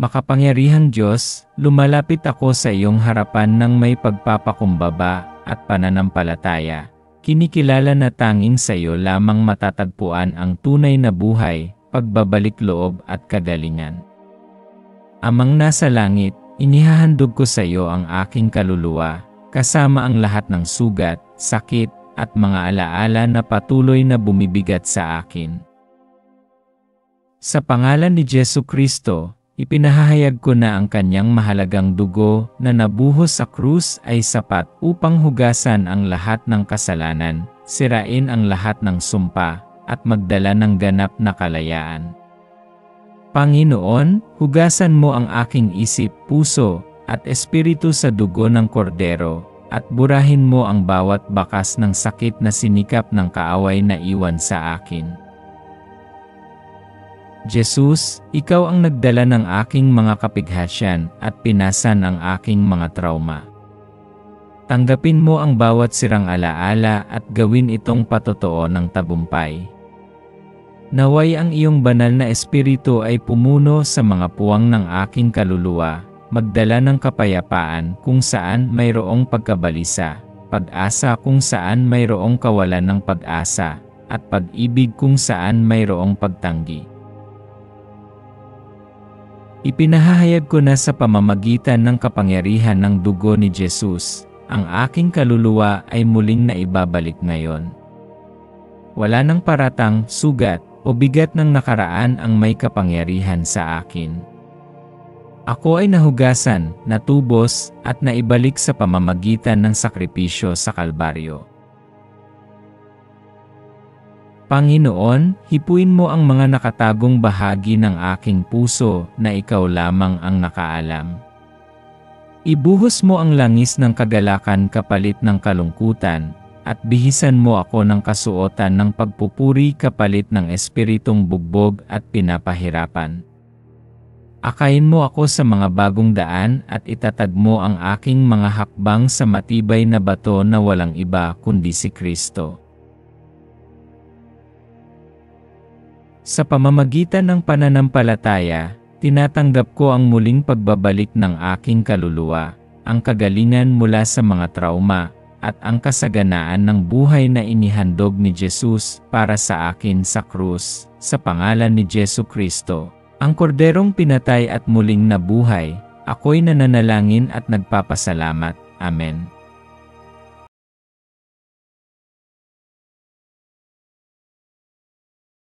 Makapangyarihang Diyos, lumalapit ako sa iyong harapan ng may pagpapakumbaba at pananampalataya. Kinikilala na tanging sa iyo lamang matatagpuan ang tunay na buhay, pagbabalik loob at kagalingan. Amang nasa langit, inihahandog ko sa iyo ang aking kaluluwa, kasama ang lahat ng sugat, sakit, at mga alaala na patuloy na bumibigat sa akin. Sa pangalan ni Jesucristo, ipinahahayag ko na ang kanyang mahalagang dugo na nabuhos sa krus ay sapat upang hugasan ang lahat ng kasalanan, sirain ang lahat ng sumpa, at magdala ng ganap na kalayaan. Panginoon, hugasan mo ang aking isip, puso, at espiritu sa dugo ng kordero, at burahin mo ang bawat bakas ng sakit na sinikap ng kaaway na iwan sa akin. Jesus, ikaw ang nagdala ng aking mga kapighatian at pinasan ang aking mga trauma. Tanggapin mo ang bawat sirang alaala at gawin itong patotoo ng tagumpay. Naway ang iyong banal na espiritu ay pumuno sa mga puwang ng aking kaluluwa, magdala ng kapayapaan kung saan mayroong pagkabalisa, pag-asa kung saan mayroong kawalan ng pag-asa, at pag-ibig kung saan mayroong pagtanggi. Ipinahahayag ko na sa pamamagitan ng kapangyarihan ng dugo ni Jesus, ang aking kaluluwa ay muling naibabalik ngayon. Wala nang paratang, sugat, o bigat ng nakaraan ang may kapangyarihan sa akin. Ako ay nahugasan, natubos, at naibalik sa pamamagitan ng sakripisyo sa Kalbaryo. Panginoon, hipuin mo ang mga nakatagong bahagi ng aking puso na ikaw lamang ang nakaalam. Ibuhos mo ang langis ng kagalakan kapalit ng kalungkutan, at bihisan mo ako ng kasuotan ng pagpupuri kapalit ng espiritong bugbog at pinapahirapan. Akayin mo ako sa mga bagong daan at itatag mo ang aking mga hakbang sa matibay na bato na walang iba kundi si Kristo. Sa pamamagitan ng pananampalataya, tinatanggap ko ang muling pagbabalik ng aking kaluluwa, ang kagalingan mula sa mga trauma, at ang kasaganaan ng buhay na inihandog ni Jesus para sa akin sa krus, sa pangalan ni Jesucristo, ang korderong pinatay at muling nabuhay. Ako'y nananalangin at nagpapasalamat. Amen.